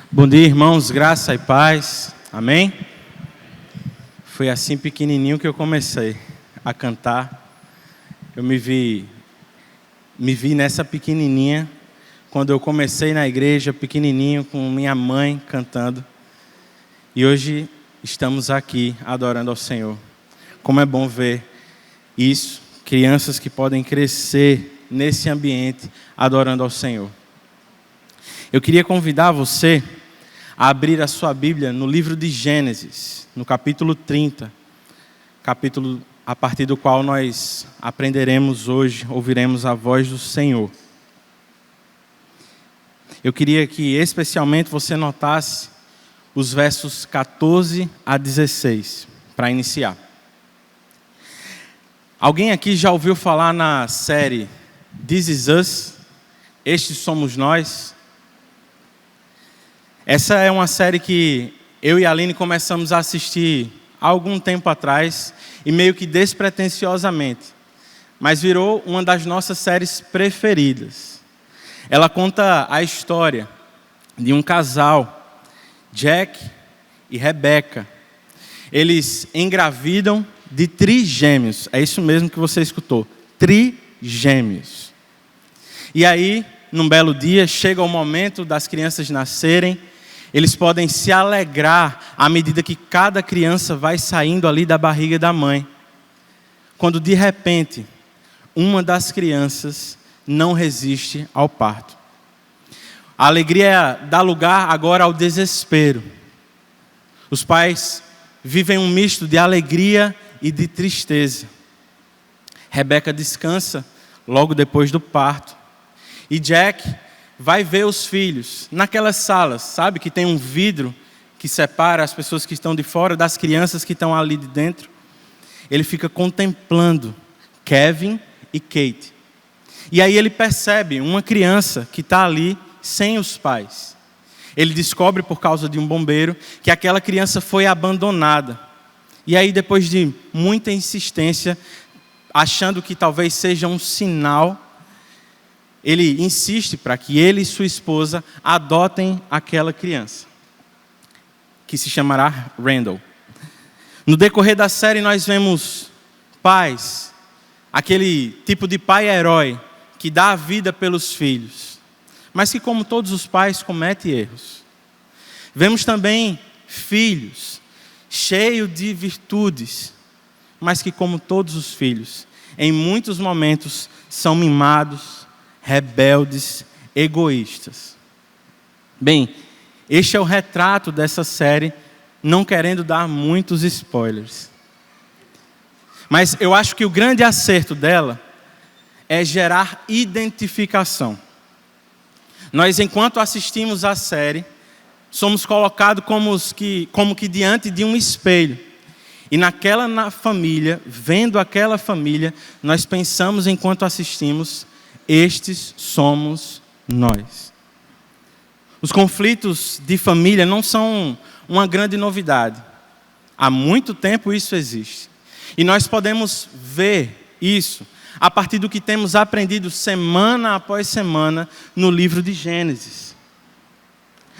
Bom dia, irmãos, graça e paz, amém? Foi assim pequenininho que eu comecei a cantar. Eu me vi nessa pequenininha, quando eu comecei na igreja, pequenininho, com minha mãe cantando. E hoje estamos aqui adorando ao Senhor. Como é bom ver isso, crianças que podem crescer nesse ambiente adorando ao Senhor. Eu queria convidar você a abrir a sua Bíblia no livro de Gênesis, no capítulo 30, capítulo a partir do qual nós aprenderemos hoje, ouviremos a voz do Senhor. Eu queria que especialmente você notasse os versos 14 a 16, para iniciar. Alguém aqui já ouviu falar na série This Is Us? Estes Somos Nós? Essa é uma série que eu e a Aline começamos a assistir há algum tempo atrás, e meio que despretensiosamente, mas virou uma das nossas séries preferidas. Ela conta a história de um casal, Jack e Rebecca. Eles engravidam de trigêmeos, é isso mesmo que você escutou, trigêmeos. E aí, num belo dia, chega o momento das crianças nascerem. Eles podem se alegrar à medida que cada criança vai saindo ali da barriga da mãe. Quando de repente, uma das crianças não resiste ao parto. A alegria dá lugar agora ao desespero. Os pais vivem um misto de alegria e de tristeza. Rebeca descansa logo depois do parto. E Jack vai ver os filhos naquelas salas, sabe, que tem um vidro que separa as pessoas que estão de fora das crianças que estão ali de dentro. Ele fica contemplando Kevin e Kate. E aí ele percebe uma criança que está ali sem os pais. Ele descobre, por causa de um bombeiro, que aquela criança foi abandonada. E aí, depois de muita insistência, achando que talvez seja um sinal, ele insiste para que ele e sua esposa adotem aquela criança, que se chamará Randall. No decorrer da série nós vemos pais, aquele tipo de pai herói, que dá a vida pelos filhos, mas que, como todos os pais, comete erros. Vemos também filhos, cheios de virtudes, mas que, como todos os filhos, em muitos momentos são mimados, rebeldes, egoístas. Bem, este é o retrato dessa série, não querendo dar muitos spoilers. Mas eu acho que o grande acerto dela é gerar identificação. Nós, enquanto assistimos a série, somos colocados como que diante de um espelho. E naquela família, vendo aquela família, nós pensamos enquanto assistimos: estes somos nós. Os conflitos de família não são uma grande novidade. Há muito tempo isso existe. E nós podemos ver isso a partir do que temos aprendido semana após semana no livro de Gênesis.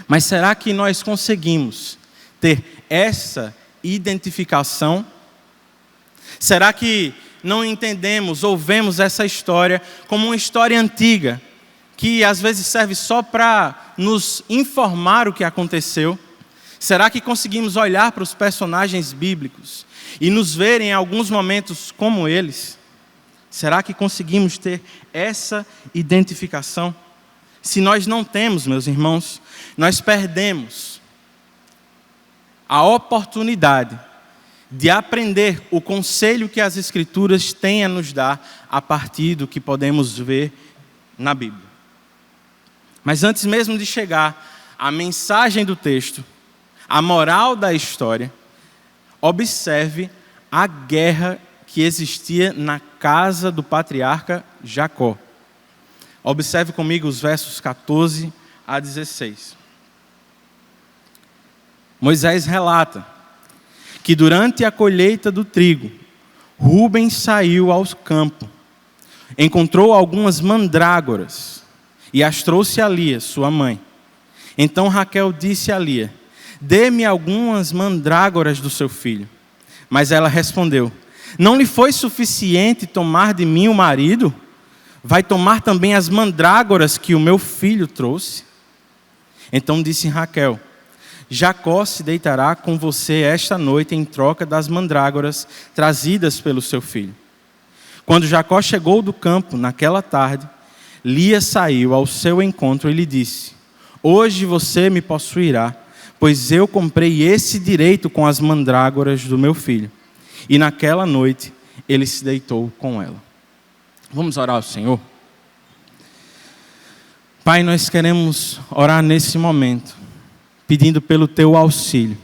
Mas será que nós conseguimos ter essa identificação? Será que não entendemos ou vemos essa história como uma história antiga, que às vezes serve só para nos informar o que aconteceu? Será que conseguimos olhar para os personagens bíblicos e nos ver em alguns momentos como eles? Será que conseguimos ter essa identificação? Se nós não temos, meus irmãos, nós perdemos a oportunidade de aprender o conselho que as Escrituras têm a nos dar a partir do que podemos ver na Bíblia. Mas antes mesmo de chegar à mensagem do texto, a moral da história, observe a guerra que existia na casa do patriarca Jacó. Observe comigo os versos 14 a 16. Moisés relata que durante a colheita do trigo, Rúben saiu ao campo, encontrou algumas mandrágoras e as trouxe a Lia, sua mãe. Então Raquel disse a Lia: dê-me algumas mandrágoras do seu filho. Mas ela respondeu: não lhe foi suficiente tomar de mim o marido? Vai tomar também as mandrágoras que o meu filho trouxe? Então disse Raquel: Jacó se deitará com você esta noite em troca das mandrágoras trazidas pelo seu filho. Quando Jacó chegou do campo naquela tarde, Lia saiu ao seu encontro e lhe disse: hoje você me possuirá, pois eu comprei esse direito com as mandrágoras do meu filho. E naquela noite ele se deitou com ela. Vamos orar ao Senhor? Pai, nós queremos orar nesse momento, pedindo pelo teu auxílio.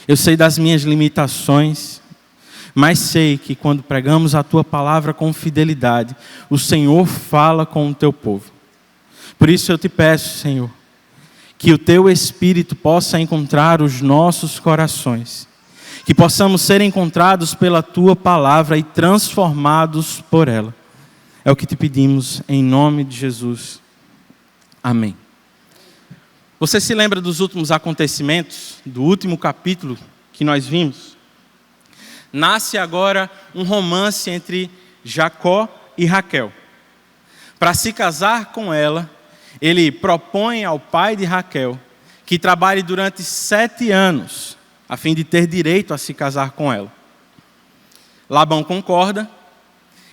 Eu sei das minhas limitações, mas sei que quando pregamos a tua palavra com fidelidade, o Senhor fala com o teu povo. Por isso eu te peço, Senhor, que o teu Espírito possa encontrar os nossos corações, que possamos ser encontrados pela tua palavra e transformados por ela. É o que te pedimos em nome de Jesus. Amém. Você se lembra dos últimos acontecimentos, do último capítulo que nós vimos? Nasce agora um romance entre Jacó e Raquel. Para se casar com ela, ele propõe ao pai de Raquel que trabalhe durante 7 anos, a fim de ter direito a se casar com ela. Labão concorda,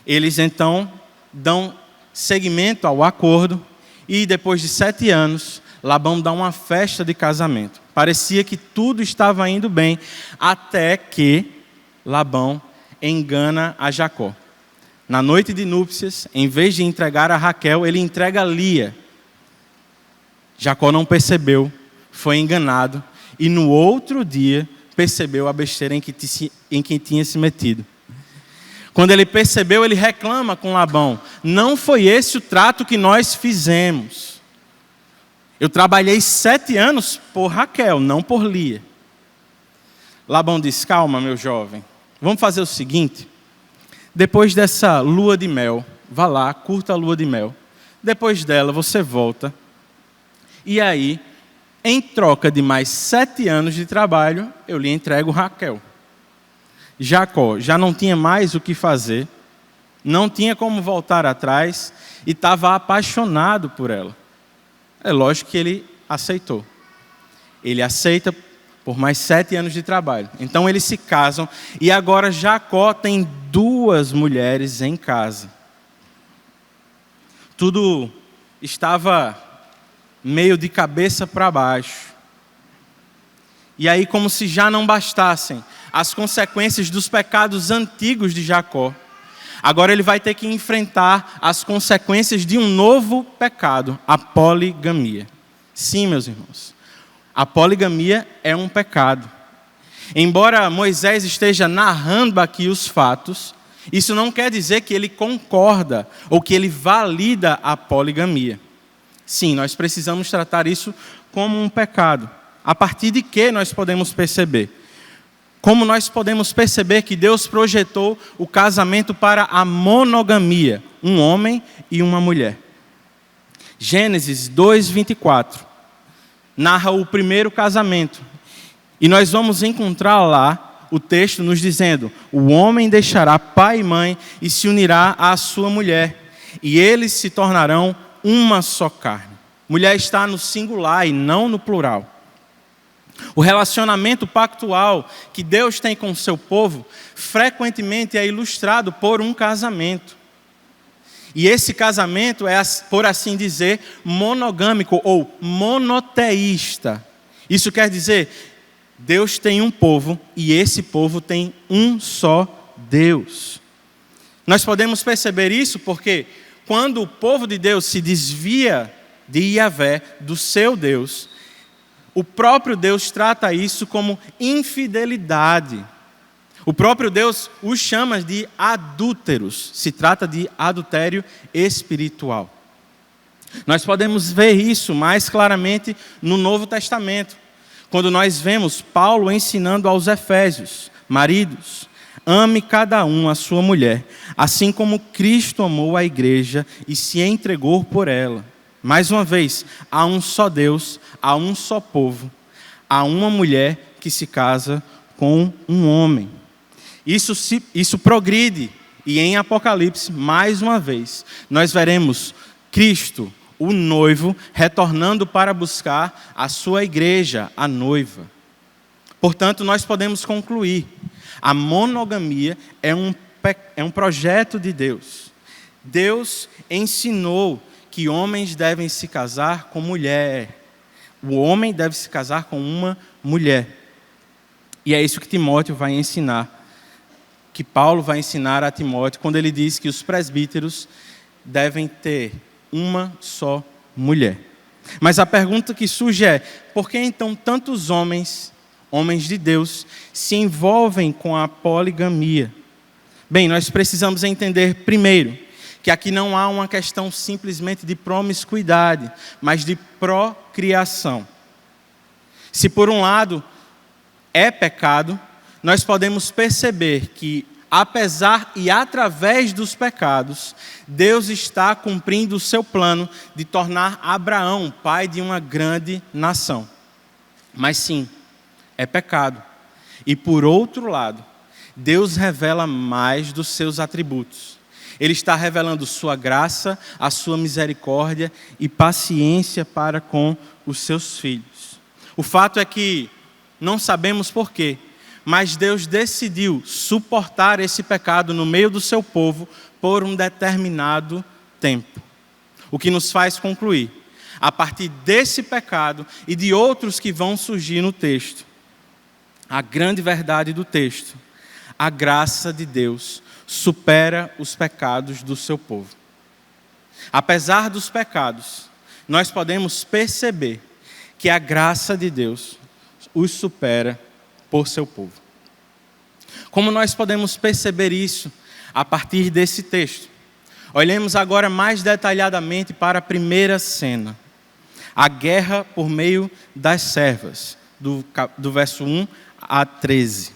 eles então dão seguimento ao acordo e depois de 7 anos, Labão dá uma festa de casamento. Parecia que tudo estava indo bem, até que Labão engana a Jacó. Na noite de núpcias, em vez de entregar a Raquel, ele entrega a Lia. Jacó não percebeu, foi enganado, e no outro dia percebeu a besteira em que tinha se metido. Quando ele percebeu, ele reclama com Labão: não foi esse o trato que nós fizemos. Eu trabalhei 7 anos por Raquel, não por Lia. Labão diz: calma, meu jovem, vamos fazer o seguinte. Depois dessa lua de mel, vá lá, curta a lua de mel. Depois dela, você volta. E aí, em troca de mais 7 anos de trabalho, eu lhe entrego Raquel. Jacó já não tinha mais o que fazer, não tinha como voltar atrás e estava apaixonado por ela. É lógico que ele aceitou. Ele aceita por mais 7 anos de trabalho. Então eles se casam e agora Jacó tem 2 mulheres em casa. Tudo estava meio de cabeça para baixo. E aí, como se já não bastassem as consequências dos pecados antigos de Jacó, agora ele vai ter que enfrentar as consequências de um novo pecado, a poligamia. Sim, meus irmãos, a poligamia é um pecado. Embora Moisés esteja narrando aqui os fatos, isso não quer dizer que ele concorda ou que ele valida a poligamia. Sim, nós precisamos tratar isso como um pecado. A partir de que nós podemos perceber? Como nós podemos perceber que Deus projetou o casamento para a monogamia, um homem e uma mulher. Gênesis 2:24 narra o primeiro casamento. E nós vamos encontrar lá o texto nos dizendo: o homem deixará pai e mãe e se unirá à sua mulher, e eles se tornarão uma só carne. Mulher está no singular e não no plural. O relacionamento pactual que Deus tem com o seu povo frequentemente é ilustrado por um casamento. E esse casamento é, por assim dizer, monogâmico ou monoteísta. Isso quer dizer, Deus tem um povo e esse povo tem um só Deus. Nós podemos perceber isso porque quando o povo de Deus se desvia de Yahvé, do seu Deus, o próprio Deus trata isso como infidelidade. O próprio Deus os chama de adúlteros. Se trata de adultério espiritual. Nós podemos ver isso mais claramente no Novo Testamento, quando nós vemos Paulo ensinando aos Efésios: maridos, ame cada um a sua mulher, assim como Cristo amou a igreja e se entregou por ela. mais uma vez, há um só Deus, há um só povo, há uma mulher que se casa com um homem. Isso progride, e em Apocalipse, mais uma vez, nós veremos Cristo, o noivo, retornando para buscar a sua igreja, a noiva. Portanto, nós podemos concluir, a monogamia é um projeto de Deus. Deus ensinou que homens devem se casar com mulher. O homem deve se casar com uma mulher. E é isso que Timóteo vai ensinar, que Paulo vai ensinar a Timóteo, quando ele diz que os presbíteros devem ter uma só mulher. Mas a pergunta que surge é, por que então tantos homens de Deus, se envolvem com a poligamia? Bem, nós precisamos entender primeiro, que aqui não há uma questão simplesmente de promiscuidade, mas de procriação. Se por um lado é pecado, nós podemos perceber que, apesar e através dos pecados, Deus está cumprindo o seu plano de tornar Abraão pai de uma grande nação. Mas sim, é pecado. E por outro lado, Deus revela mais dos seus atributos. Ele está revelando sua graça, a sua misericórdia e paciência para com os seus filhos. O fato é que não sabemos porquê, mas Deus decidiu suportar esse pecado no meio do seu povo por um determinado tempo. O que nos faz concluir, a partir desse pecado e de outros que vão surgir no texto, a grande verdade do texto, a graça de Deus supera os pecados do seu povo. Apesar dos pecados, nós podemos perceber que a graça de Deus os supera por seu povo. Como nós podemos perceber isso a partir desse texto? Olhemos agora mais detalhadamente para a primeira cena, a guerra por meio das servas, do verso 1 a 13.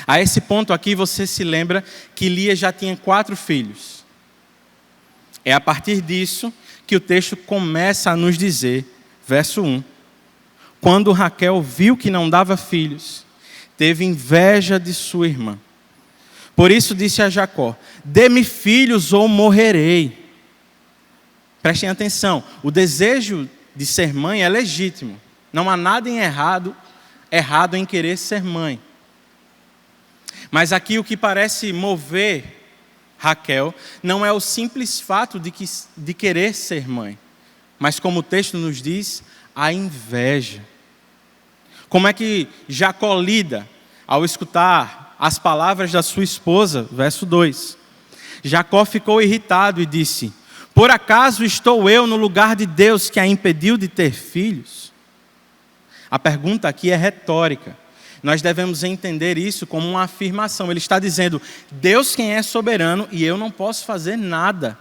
A esse ponto aqui você se lembra que Lia já tinha 4 filhos. É a partir disso que o texto começa a nos dizer, verso 1, quando Raquel viu que não dava filhos, teve inveja de sua irmã. Por isso disse a Jacó, dê-me filhos ou morrerei. Prestem atenção, o desejo de ser mãe é legítimo. Não há nada errado em querer ser mãe. Mas aqui o que parece mover Raquel não é o simples fato de querer ser mãe, mas como o texto nos diz, a inveja. Como é que Jacó lida ao escutar as palavras da sua esposa? Verso 2. Jacó ficou irritado e disse, por acaso estou eu no lugar de Deus que a impediu de ter filhos? A pergunta aqui é retórica. Nós devemos entender isso como uma afirmação. Ele está dizendo, Deus quem é soberano e eu não posso fazer nada.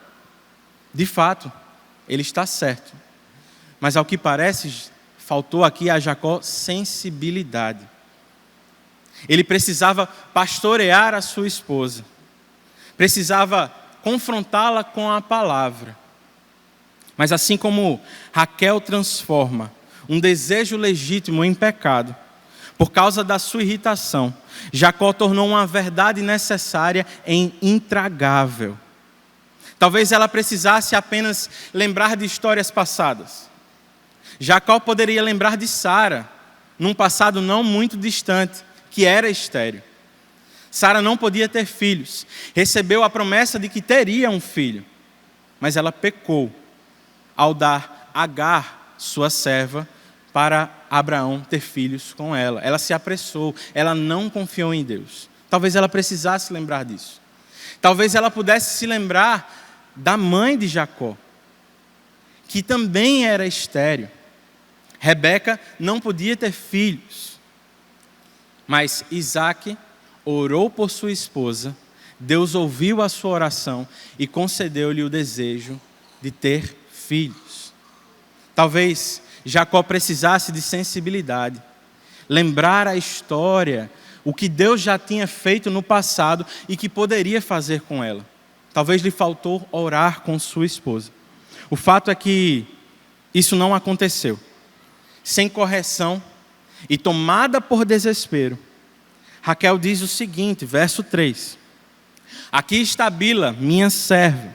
De fato, ele está certo. Mas ao que parece, faltou aqui a Jacó sensibilidade. Ele precisava pastorear a sua esposa. Precisava confrontá-la com a palavra. Mas assim como Raquel transforma um desejo legítimo em pecado, por causa da sua irritação, Jacó tornou uma verdade necessária em intragável. Talvez ela precisasse apenas lembrar de histórias passadas. Jacó poderia lembrar de Sara, num passado não muito distante, que era estéril. Sara não podia ter filhos. Recebeu a promessa de que teria um filho. Mas ela pecou ao dar Agar, sua serva, para Abraão ter filhos com ela. Ela se apressou, ela não confiou em Deus. Talvez ela precisasse lembrar disso. Talvez ela pudesse se lembrar da mãe de Jacó, que também era estéril. Rebeca não podia ter filhos. Mas Isaac orou por sua esposa, Deus ouviu a sua oração e concedeu-lhe o desejo de ter filhos. Talvez Jacó precisasse de sensibilidade, lembrar a história, o que Deus já tinha feito no passado e que poderia fazer com ela. Talvez lhe faltou orar com sua esposa. O fato é que isso não aconteceu. Sem correção e tomada por desespero, Raquel diz o seguinte, verso 3. Aqui está Bila, minha serva.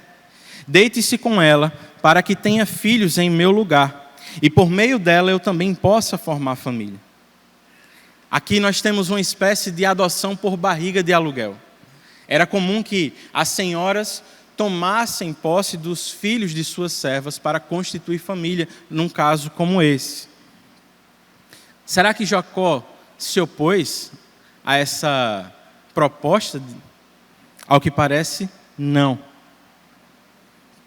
Deite-se com ela, para que tenha filhos em meu lugar, e por meio dela eu também possa formar família. Aqui nós temos uma espécie de adoção por barriga de aluguel. Era comum que as senhoras tomassem posse dos filhos de suas servas para constituir família, num caso como esse. Será que Jacó se opôs a essa proposta? Ao que parece, não.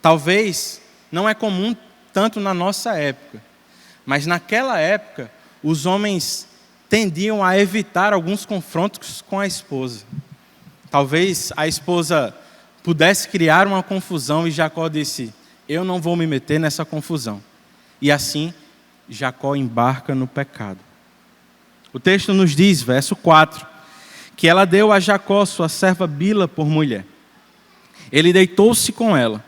Talvez não é comum tanto na nossa época, mas naquela época os homens tendiam a evitar alguns confrontos com a esposa. Talvez a esposa pudesse criar uma confusão e Jacó disse, eu não vou me meter nessa confusão. E assim, Jacó embarca no pecado. O texto nos diz, verso 4, que ela deu a Jacó, sua serva Bila, por mulher. Ele deitou-se com ela.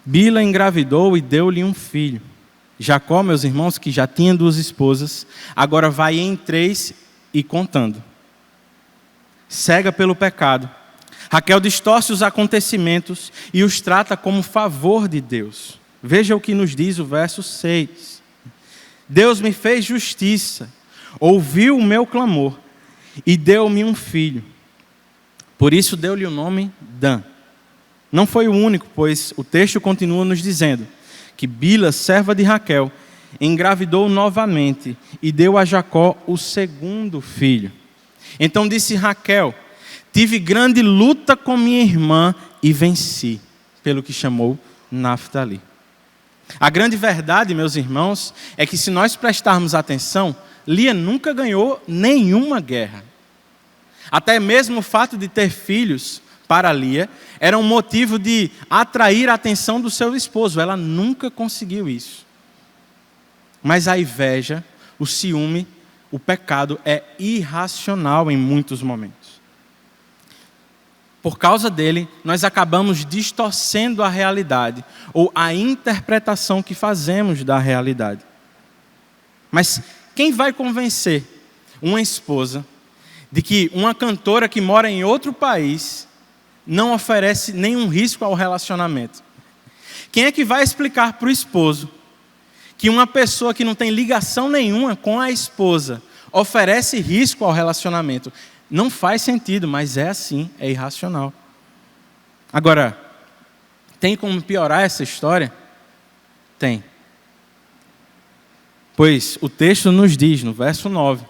Bila engravidou e deu-lhe um filho. Jacó, meus irmãos, que já tinha 2 esposas, agora vai em 3 e contando. Cega pelo pecado, Raquel distorce os acontecimentos e os trata como favor de Deus. Veja o que nos diz o verso 6. Deus me fez justiça, ouviu o meu clamor e deu-me um filho. Por isso deu-lhe o nome Dan. Não foi o único, pois o texto continua nos dizendo que Bila, serva de Raquel, engravidou novamente e deu a Jacó o 2º filho. Então disse Raquel, tive grande luta com minha irmã e venci, pelo que chamou Naftali. A grande verdade, meus irmãos, é que se nós prestarmos atenção, Lia nunca ganhou nenhuma guerra. Até mesmo o fato de ter filhos para Lia era um motivo de atrair a atenção do seu esposo. Ela nunca conseguiu isso. Mas a inveja, o ciúme, o pecado é irracional em muitos momentos. Por causa dele, nós acabamos distorcendo a realidade ou a interpretação que fazemos da realidade. Mas quem vai convencer uma esposa de que uma cantora que mora em outro país não oferece nenhum risco ao relacionamento? Quem é que vai explicar para o esposo que uma pessoa que não tem ligação nenhuma com a esposa oferece risco ao relacionamento? Não faz sentido, mas é assim, é irracional. Agora, tem como piorar essa história? Tem. Pois o texto nos diz, no verso 9,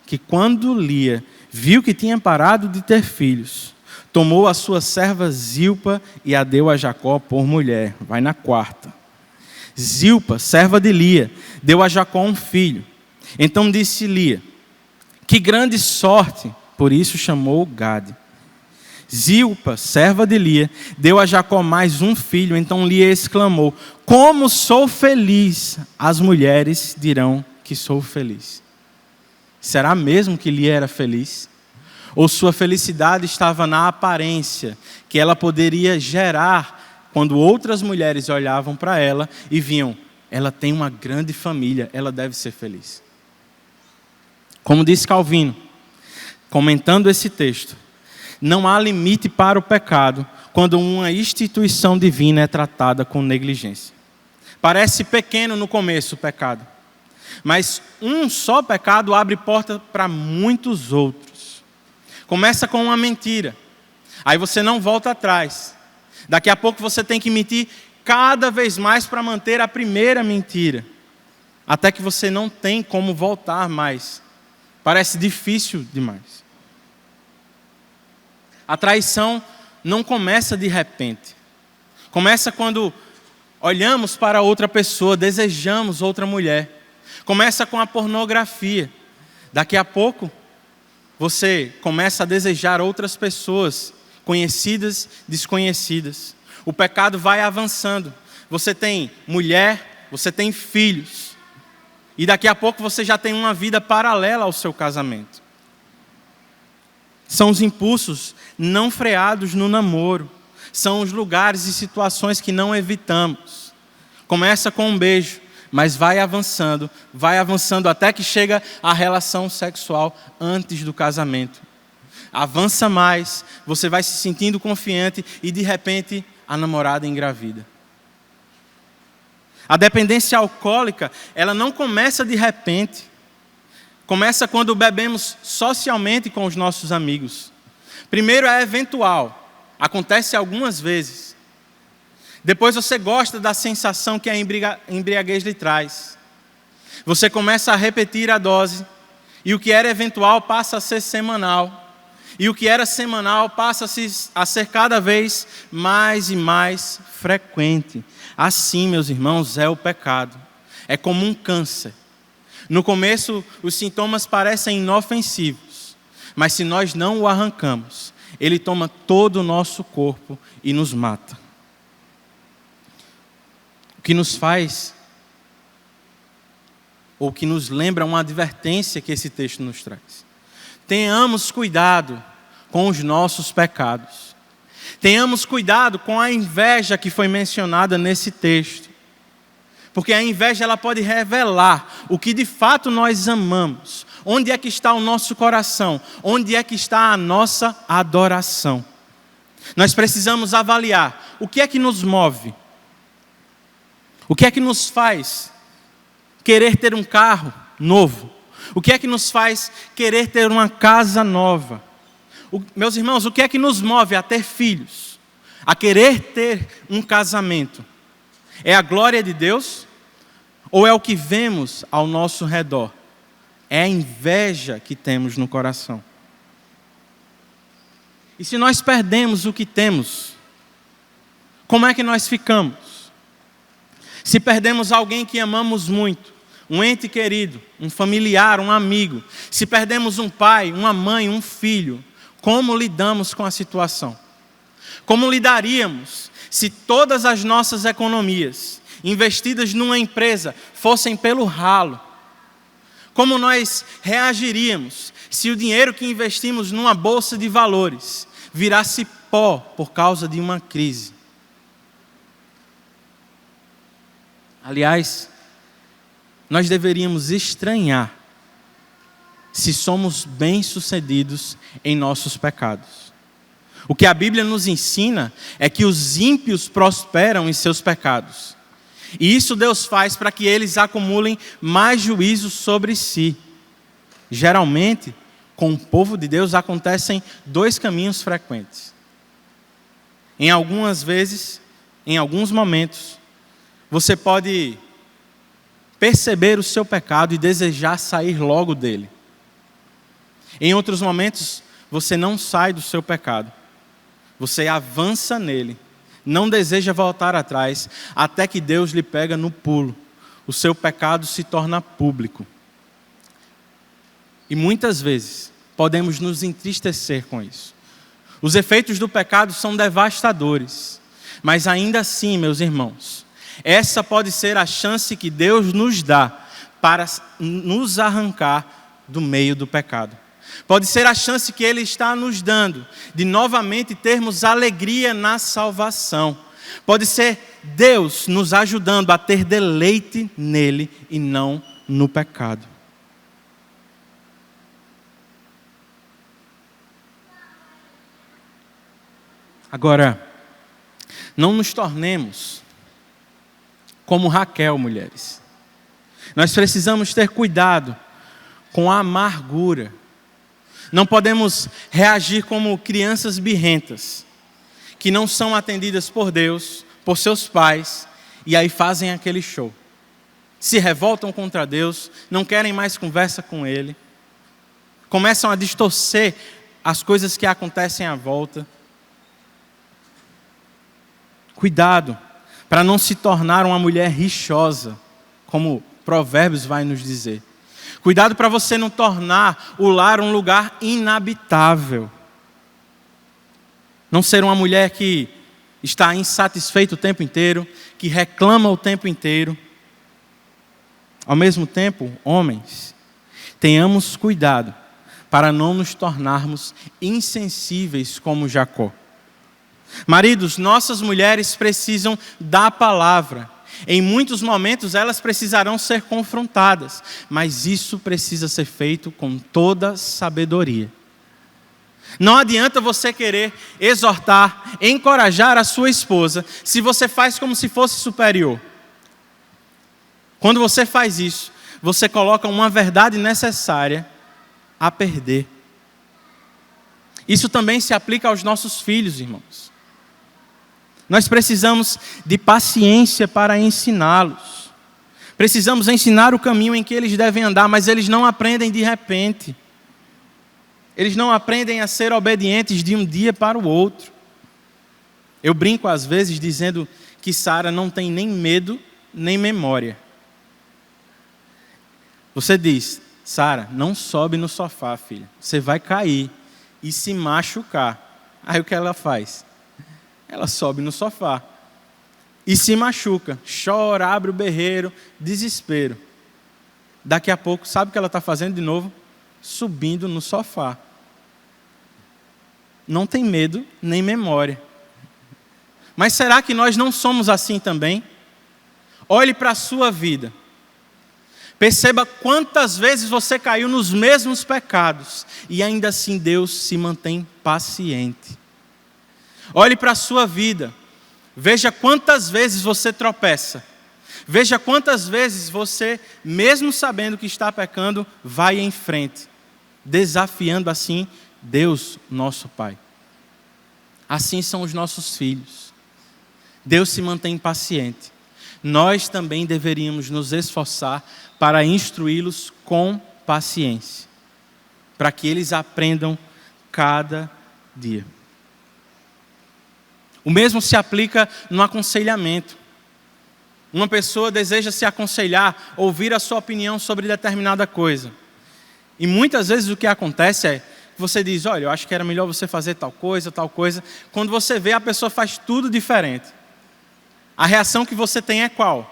que quando Lia viu que tinha parado de ter filhos, tomou a sua serva Zilpa e a deu a Jacó por mulher. Vai na 4ª. Zilpa, serva de Lia, deu a Jacó um filho. Então disse Lia, que grande sorte, por isso chamou Gade. Zilpa, serva de Lia, deu a Jacó mais um filho. Então Lia exclamou, como sou feliz, as mulheres dirão que sou feliz. Será mesmo que Lia era feliz? Ou sua felicidade estava na aparência que ela poderia gerar quando outras mulheres olhavam para ela e viam, ela tem uma grande família, ela deve ser feliz. Como diz Calvino, comentando esse texto, não há limite para o pecado quando uma instituição divina é tratada com negligência. Parece pequeno no começo o pecado, mas um só pecado abre porta para muitos outros. Começa com uma mentira, aí você não volta atrás. Daqui a pouco você tem que mentir cada vez mais para manter a primeira mentira, até que você não tem como voltar mais. Parece difícil demais. A traição não começa de repente. Começa quando olhamos para outra pessoa, desejamos outra mulher. Começa com a pornografia. Daqui a pouco, você começa a desejar outras pessoas, conhecidas, desconhecidas. O pecado vai avançando. Você tem mulher, você tem filhos. E daqui a pouco você já tem uma vida paralela ao seu casamento. São os impulsos não freados no namoro. São os lugares e situações que não evitamos. Começa com um beijo, mas vai avançando até que chega à relação sexual antes do casamento. Avança mais, você vai se sentindo confiante e de repente a namorada engravida. A dependência alcoólica, ela não começa de repente. Começa quando bebemos socialmente com os nossos amigos. Primeiro é eventual, acontece algumas vezes. Depois você gosta da sensação que a embriaguez lhe traz. Você começa a repetir a dose, e o que era eventual passa a ser semanal. E o que era semanal passa a ser cada vez mais e mais frequente. Assim, meus irmãos, é o pecado. É como um câncer. No começo, os sintomas parecem inofensivos, mas se nós não o arrancamos, ele toma todo o nosso corpo e nos mata. O que nos faz, ou que nos lembra uma advertência que esse texto nos traz. Tenhamos cuidado com os nossos pecados. Tenhamos cuidado com a inveja que foi mencionada nesse texto. Porque a inveja ela pode revelar o que de fato nós amamos. Onde é que está o nosso coração? Onde é que está a nossa adoração? Nós precisamos avaliar o que é que nos move. O que é que nos faz querer ter um carro novo? O que é que nos faz querer ter uma casa nova? Meus irmãos, o que é que nos move a ter filhos? A querer ter um casamento? É a glória de Deus? Ou é o que vemos ao nosso redor? É a inveja que temos no coração. E se nós perdemos o que temos, como é que nós ficamos? Se perdemos alguém que amamos muito, um ente querido, um familiar, um amigo, se perdemos um pai, uma mãe, um filho, como lidamos com a situação? Como lidaríamos se todas as nossas economias investidas numa empresa fossem pelo ralo? Como nós reagiríamos se o dinheiro que investimos numa bolsa de valores virasse pó por causa de uma crise? Aliás, nós deveríamos estranhar se somos bem-sucedidos em nossos pecados. O que a Bíblia nos ensina é que os ímpios prosperam em seus pecados. E isso Deus faz para que eles acumulem mais juízo sobre si. Geralmente, com o povo de Deus acontecem dois caminhos frequentes. Em algumas vezes, em alguns momentos, você pode perceber o seu pecado e desejar sair logo dele. Em outros momentos, você não sai do seu pecado. Você avança nele, não deseja voltar atrás, até que Deus lhe pega no pulo. O seu pecado se torna público. E muitas vezes, podemos nos entristecer com isso. Os efeitos do pecado são devastadores. Mas ainda assim, meus irmãos, essa pode ser a chance que Deus nos dá para nos arrancar do meio do pecado. Pode ser a chance que Ele está nos dando de novamente termos alegria na salvação. Pode ser Deus nos ajudando a ter deleite nele e não no pecado. Agora, não nos tornemos como Raquel, mulheres. Nós precisamos ter cuidado com a amargura. Não podemos reagir como crianças birrentas, que não são atendidas por Deus, por seus pais, e aí fazem aquele show. Se revoltam contra Deus, não querem mais conversa com Ele, começam a distorcer as coisas que acontecem à volta. Cuidado, para não se tornar uma mulher rixosa, como Provérbios vai nos dizer. Cuidado para você não tornar o lar um lugar inabitável. Não ser uma mulher que está insatisfeita o tempo inteiro, que reclama o tempo inteiro. Ao mesmo tempo, homens, tenhamos cuidado para não nos tornarmos insensíveis como Jacó. Maridos, nossas mulheres precisam da palavra Em muitos momentos elas precisarão ser confrontadas, mas isso precisa ser feito com toda sabedoria. Não adianta você querer exortar, encorajar a sua esposa, se você faz como se fosse superior. Quando você faz isso, você coloca uma verdade necessária a perder. Isso também se aplica aos nossos filhos, irmãos. Nós precisamos de paciência para ensiná-los. Precisamos ensinar o caminho em que eles devem andar, mas eles não aprendem de repente. Eles não aprendem a ser obedientes de um dia para o outro. Eu brinco às vezes dizendo que Sara não tem nem medo, nem memória. Você diz, Sara, não sobe no sofá, filha. Você vai cair e se machucar. Aí o que ela faz? Ela sobe no sofá e se machuca. Chora, abre o berreiro, desespero. Daqui a pouco, sabe o que ela está fazendo de novo? Subindo no sofá. Não tem medo, nem memória. Mas será que nós não somos assim também? Olhe para a sua vida. Perceba quantas vezes você caiu nos mesmos pecados e ainda assim Deus se mantém paciente. Olhe para a sua vida. Veja quantas vezes você tropeça. Veja quantas vezes você, mesmo sabendo que está pecando, vai em frente, desafiando assim Deus, nosso Pai. Assim são os nossos filhos. Deus se mantém paciente. Nós também deveríamos nos esforçar para instruí-los com paciência, para que eles aprendam cada dia. O mesmo se aplica no aconselhamento. Uma pessoa deseja se aconselhar, ouvir a sua opinião sobre determinada coisa. E muitas vezes o que acontece é, você diz, olha, eu acho que era melhor você fazer tal coisa. Quando você vê, a pessoa faz tudo diferente. A reação que você tem é qual?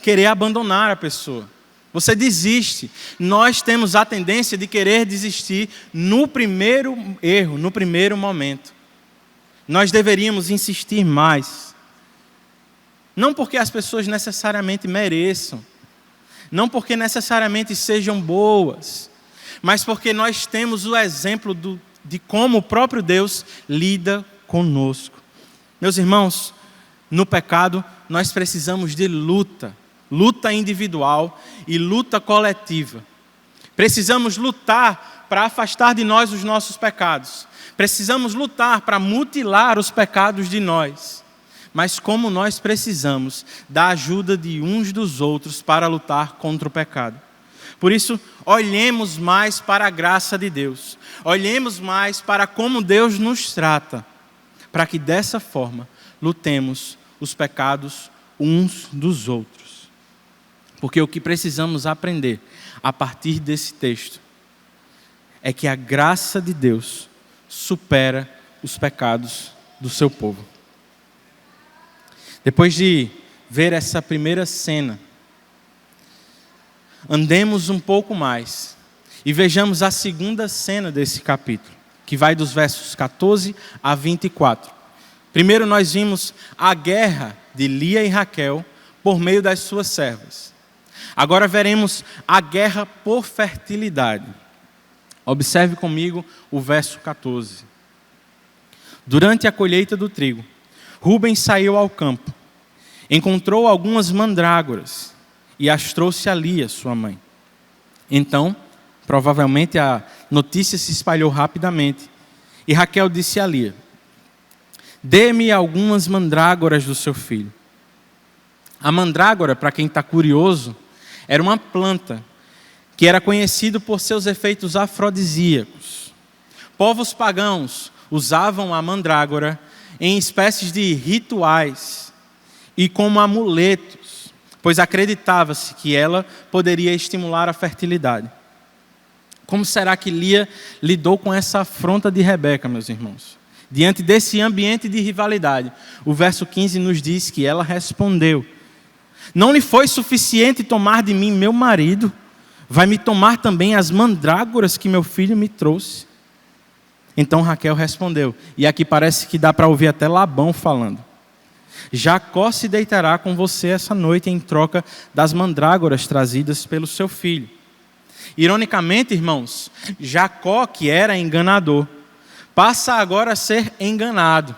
Querer abandonar a pessoa. Você desiste. Nós temos a tendência de querer desistir no primeiro erro, no primeiro momento. Nós deveríamos insistir mais. Não porque as pessoas necessariamente mereçam, não porque necessariamente sejam boas, mas porque nós temos o exemplo de como o próprio Deus lida conosco. Meus irmãos, no pecado nós precisamos de luta individual e luta coletiva. Precisamos lutar para afastar de nós os nossos pecados. Precisamos lutar para mutilar os pecados de nós. Mas como nós precisamos da ajuda de uns dos outros para lutar contra o pecado. Por isso, olhemos mais para a graça de Deus. Olhemos mais para como Deus nos trata. Para que dessa forma, lutemos os pecados uns dos outros. Porque o que precisamos aprender a partir desse texto é que a graça de Deus supera os pecados do seu povo. Depois de ver essa primeira cena, andemos um pouco mais e vejamos a segunda cena desse capítulo, que vai dos versos 14 a 24. Primeiro nós vimos a guerra de Lia e Raquel por meio das suas servas. Agora veremos a guerra por fertilidade. Observe comigo o verso 14. Durante a colheita do trigo, Rubens saiu ao campo, encontrou algumas mandrágoras e as trouxe a Lia, sua mãe. Então, provavelmente a notícia se espalhou rapidamente e Raquel disse a Lia, dê-me algumas mandrágoras do seu filho. A mandrágora, para quem está curioso, era uma planta que era conhecido por seus efeitos afrodisíacos. Povos pagãos usavam a mandrágora em espécies de rituais e como amuletos, pois acreditava-se que ela poderia estimular a fertilidade. Como será que Lia lidou com essa afronta de Rebeca, meus irmãos? Diante desse ambiente de rivalidade, o verso 15 nos diz que ela respondeu, não lhe foi suficiente tomar de mim meu marido? Vai me tomar também as mandrágoras que meu filho me trouxe? Então Raquel respondeu, e aqui parece que dá para ouvir até Labão falando. Jacó se deitará com você essa noite em troca das mandrágoras trazidas pelo seu filho. Ironicamente, irmãos, Jacó, que era enganador, passa agora a ser enganado.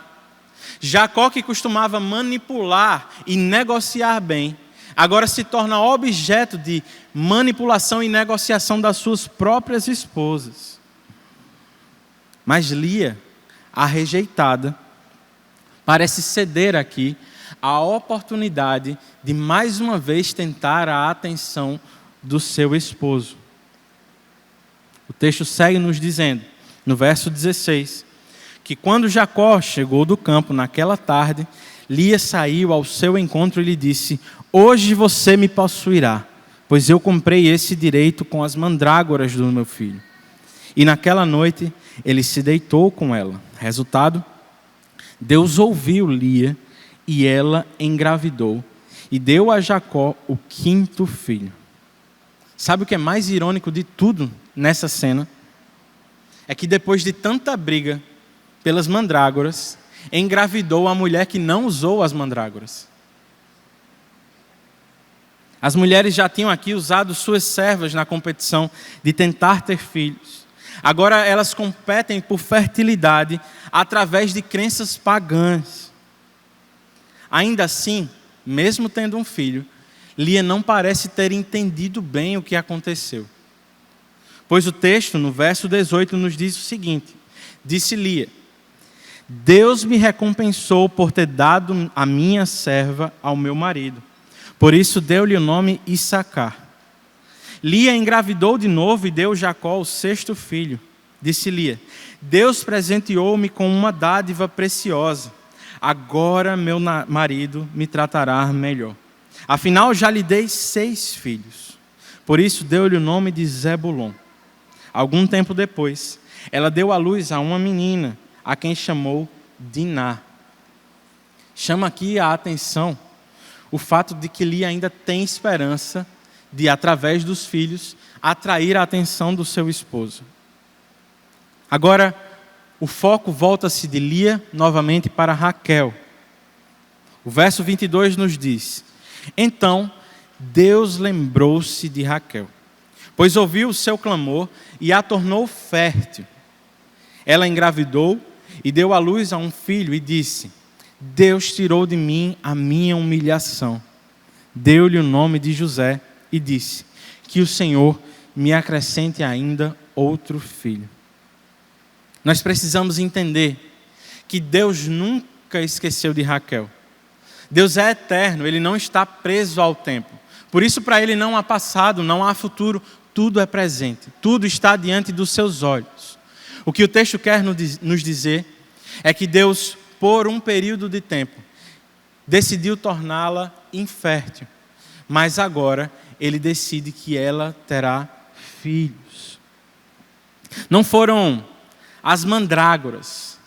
Jacó, que costumava manipular e negociar bem, agora se torna objeto de manipulação e negociação das suas próprias esposas. Mas Lia, a rejeitada, parece ceder aqui a oportunidade de mais uma vez tentar a atenção do seu esposo. O texto segue nos dizendo, no verso 16, que quando Jacó chegou do campo naquela tarde, Lia saiu ao seu encontro e lhe disse: hoje você me possuirá, pois eu comprei esse direito com as mandrágoras do meu filho. E naquela noite ele se deitou com ela. Resultado, Deus ouviu Lia e ela engravidou e deu a Jacó o 5º filho. Sabe o que é mais irônico de tudo nessa cena? É que depois de tanta briga pelas mandrágoras, engravidou a mulher que não usou as mandrágoras. As mulheres já tinham aqui usado suas servas na competição de tentar ter filhos. Agora elas competem por fertilidade através de crenças pagãs. Ainda assim, mesmo tendo um filho, Lia não parece ter entendido bem o que aconteceu. Pois o texto, no verso 18, nos diz o seguinte: disse Lia: Deus me recompensou por ter dado a minha serva ao meu marido. Por isso deu-lhe o nome Issacar. Lia engravidou de novo e deu Jacó o 6º filho. Disse Lia: Deus presenteou-me com uma dádiva preciosa. Agora meu marido me tratará melhor. Afinal, já lhe dei 6 filhos. Por isso deu-lhe o nome de Zebulon. Algum tempo depois, ela deu à luz a uma menina, a quem chamou Diná. Chama aqui a atenção o fato de que Lia ainda tem esperança de, através dos filhos, atrair a atenção do seu esposo. Agora, o foco volta-se de Lia novamente para Raquel. O verso 22 nos diz: Então Deus lembrou-se de Raquel, pois ouviu o seu clamor e a tornou fértil. Ela engravidou e deu à luz a um filho e disse: Deus tirou de mim a minha humilhação. Deu-lhe o nome de José e disse: que o Senhor me acrescente ainda outro filho. Nós precisamos entender que Deus nunca esqueceu de Raquel. Deus é eterno, Ele não está preso ao tempo. Por isso, para Ele não há passado, não há futuro, tudo é presente, tudo está diante dos seus olhos. O que o texto quer nos dizer é que Deus, por um período de tempo, decidiu torná-la infértil, mas agora Ele decide que ela terá filhos. Não foram as mandrágoras,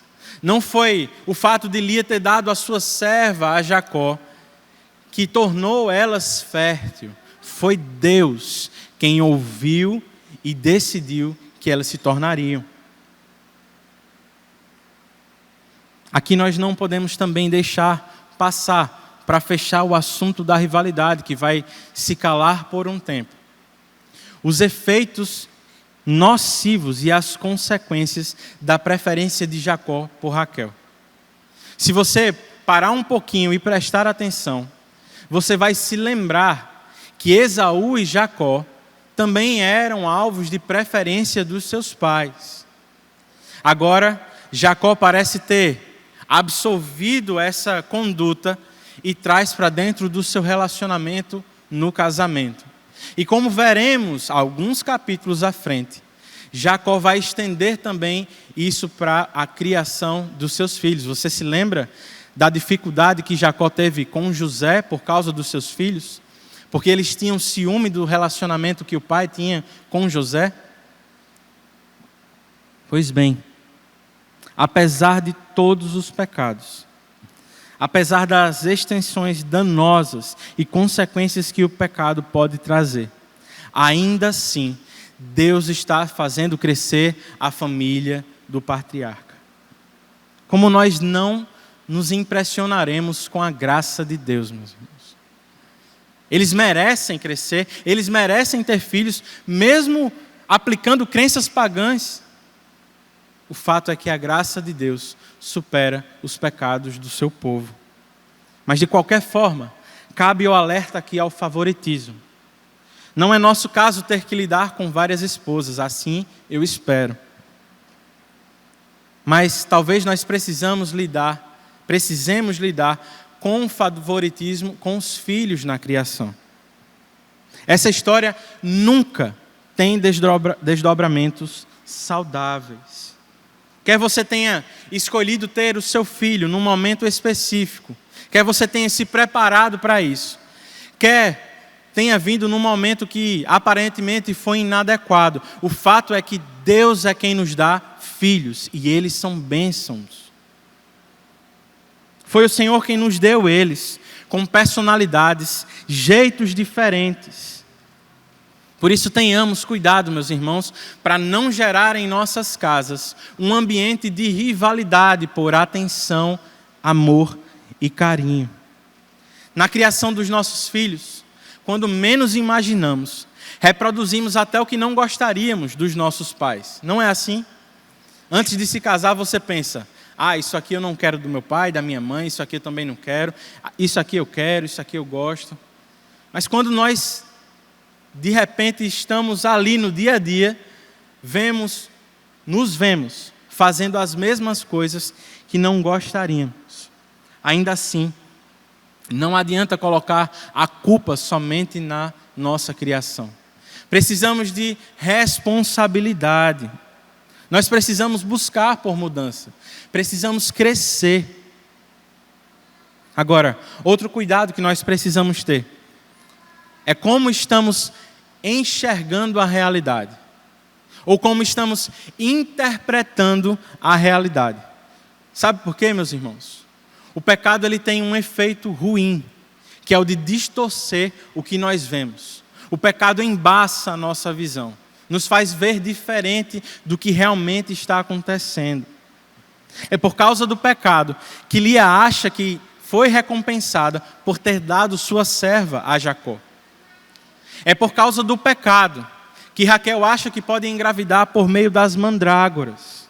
não foi o fato de Lia ter dado a sua serva a Jacó que tornou elas fértil. Foi Deus quem ouviu e decidiu que elas se tornariam. Aqui nós não podemos também deixar passar para fechar o assunto da rivalidade que vai se calar por um tempo. Os efeitos nocivos e as consequências da preferência de Jacó por Raquel. Se você parar um pouquinho e prestar atenção, você vai se lembrar que Esaú e Jacó também eram alvos de preferência dos seus pais. Agora, Jacó parece ter absolvido essa conduta e traz para dentro do seu relacionamento no casamento. E como veremos alguns capítulos à frente, Jacó vai estender também isso para a criação dos seus filhos. Você se lembra da dificuldade que Jacó teve com José por causa dos seus filhos? Porque eles tinham ciúme do relacionamento que o pai tinha com José? Pois bem, apesar de todos os pecados, apesar das extensões danosas e consequências que o pecado pode trazer, ainda assim, Deus está fazendo crescer a família do patriarca. Como nós não nos impressionaremos com a graça de Deus, meus irmãos. Eles merecem crescer, eles merecem ter filhos, mesmo aplicando crenças pagãs. O fato é que a graça de Deus supera os pecados do seu povo. Mas de qualquer forma, cabe o alerta aqui ao favoritismo. Não é nosso caso ter que lidar com várias esposas, assim eu espero. Mas talvez nós precisemos lidar com o favoritismo com os filhos na criação. Essa história nunca tem desdobramentos saudáveis. Quer você tenha escolhido ter o seu filho num momento específico, quer você tenha se preparado para isso, quer tenha vindo num momento que aparentemente foi inadequado, o fato é que Deus é quem nos dá filhos e eles são bênçãos. Foi o Senhor quem nos deu eles, com personalidades, jeitos diferentes. Por isso tenhamos cuidado, meus irmãos, para não gerar em nossas casas um ambiente de rivalidade por atenção, amor e carinho. Na criação dos nossos filhos, quando menos imaginamos, reproduzimos até o que não gostaríamos dos nossos pais. Não é assim? Antes de se casar, você pensa: isso aqui eu não quero do meu pai, da minha mãe, isso aqui eu também não quero, isso aqui eu quero, isso aqui eu gosto. Mas quando nós, de repente, estamos ali no dia a dia, nos vemos fazendo as mesmas coisas que não gostaríamos. Ainda assim, não adianta colocar a culpa somente na nossa criação. Precisamos de responsabilidade. Nós precisamos buscar por mudança. Precisamos crescer. Agora, outro cuidado que nós precisamos ter é como estamos enxergando a realidade. Ou como estamos interpretando a realidade. Sabe por quê, meus irmãos? O pecado ele tem um efeito ruim, que é o de distorcer o que nós vemos. O pecado embaça a nossa visão. Nos faz ver diferente do que realmente está acontecendo. É por causa do pecado que Lia acha que foi recompensada por ter dado sua serva a Jacó. É por causa do pecado que Raquel acha que pode engravidar por meio das mandrágoras.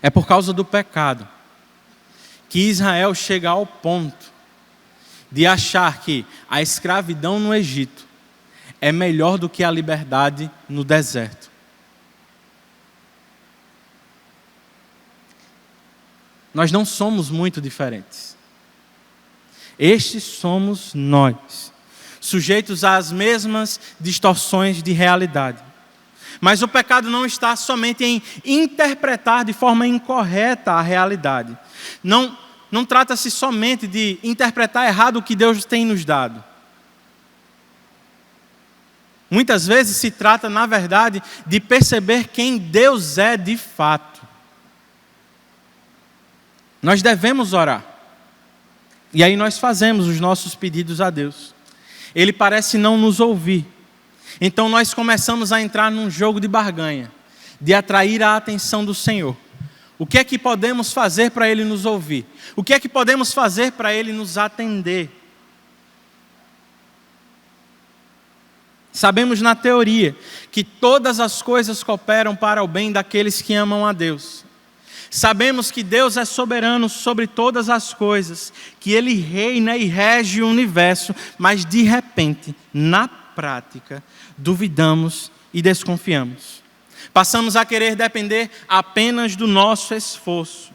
É por causa do pecado que Israel chega ao ponto de achar que a escravidão no Egito é melhor do que a liberdade no deserto. Nós não somos muito diferentes. Estes somos nós, sujeitos às mesmas distorções de realidade. Mas o pecado não está somente em interpretar de forma incorreta a realidade. Não trata-se somente de interpretar errado o que Deus tem nos dado. Muitas vezes se trata, na verdade, de perceber quem Deus é de fato. Nós devemos orar. E aí nós fazemos os nossos pedidos a Deus. Ele parece não nos ouvir. Então nós começamos a entrar num jogo de barganha, de atrair a atenção do Senhor. O que é que podemos fazer para Ele nos ouvir? O que é que podemos fazer para Ele nos atender? Sabemos na teoria que todas as coisas cooperam para o bem daqueles que amam a Deus. Sabemos que Deus é soberano sobre todas as coisas, que Ele reina e rege o universo, mas de repente, na prática, duvidamos e desconfiamos. Passamos a querer depender apenas do nosso esforço.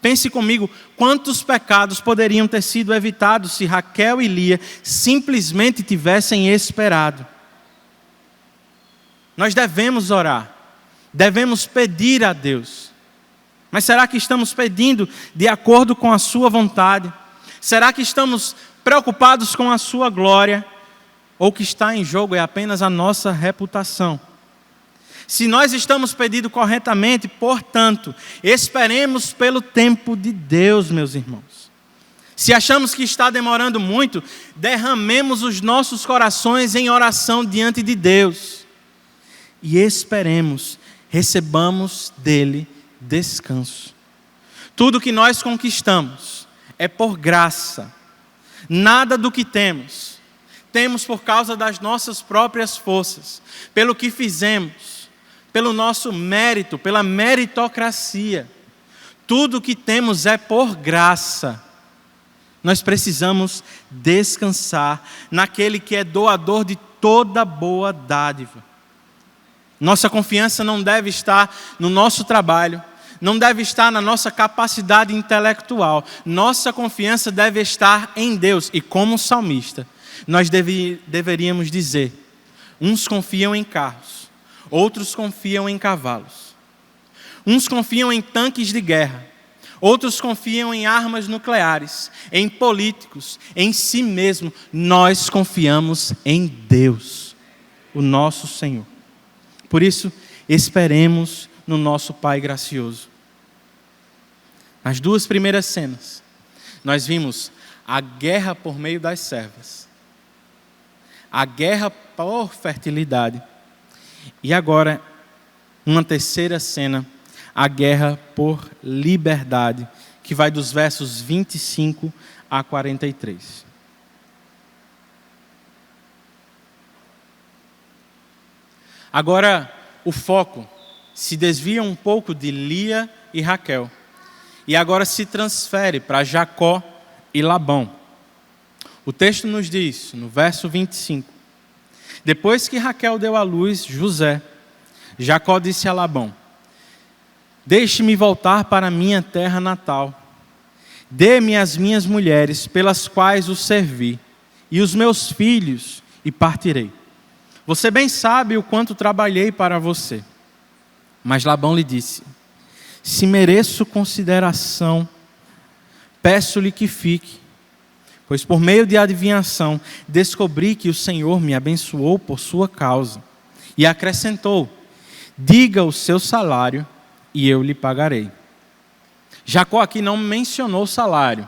Pense comigo, quantos pecados poderiam ter sido evitados se Raquel e Lia simplesmente tivessem esperado? Nós devemos orar, devemos pedir a Deus. Mas será que estamos pedindo de acordo com a sua vontade? Será que estamos preocupados com a sua glória? Ou o que está em jogo é apenas a nossa reputação? Se nós estamos pedindo corretamente, portanto, esperemos pelo tempo de Deus, meus irmãos. Se achamos que está demorando muito, derramemos os nossos corações em oração diante de Deus. E esperemos, recebamos dele descanso. Tudo que nós conquistamos é por graça. Nada do que temos por causa das nossas próprias forças, pelo que fizemos, pelo nosso mérito, pela meritocracia. Tudo que temos é por graça. Nós precisamos descansar naquele que é doador de toda boa dádiva. Nossa confiança não deve estar no nosso trabalho, não deve estar na nossa capacidade intelectual. Nossa confiança deve estar em Deus. E como salmista, nós deveríamos dizer: uns confiam em carros, outros confiam em cavalos. Uns confiam em tanques de guerra, outros confiam em armas nucleares, em políticos, em si mesmo. Nós confiamos em Deus, o nosso Senhor. Por isso, esperemos no nosso Pai gracioso. Nas duas primeiras cenas, nós vimos a guerra por meio das servas, a guerra por fertilidade, e agora, uma terceira cena, a guerra por liberdade, que vai dos versos 25 a 43. Agora, o foco se desvia um pouco de Lia e Raquel, e agora se transfere para Jacó e Labão. O texto nos diz, no verso 25: depois que Raquel deu à luz José, Jacó disse a Labão: deixe-me voltar para minha terra natal. Dê-me as minhas mulheres, pelas quais o servi, e os meus filhos, e partirei. Você bem sabe o quanto trabalhei para você. Mas Labão lhe disse: se mereço consideração, peço-lhe que fique, pois por meio de adivinhação descobri que o Senhor me abençoou por sua causa. E acrescentou: diga o seu salário e eu lhe pagarei. Jacó aqui não mencionou salário,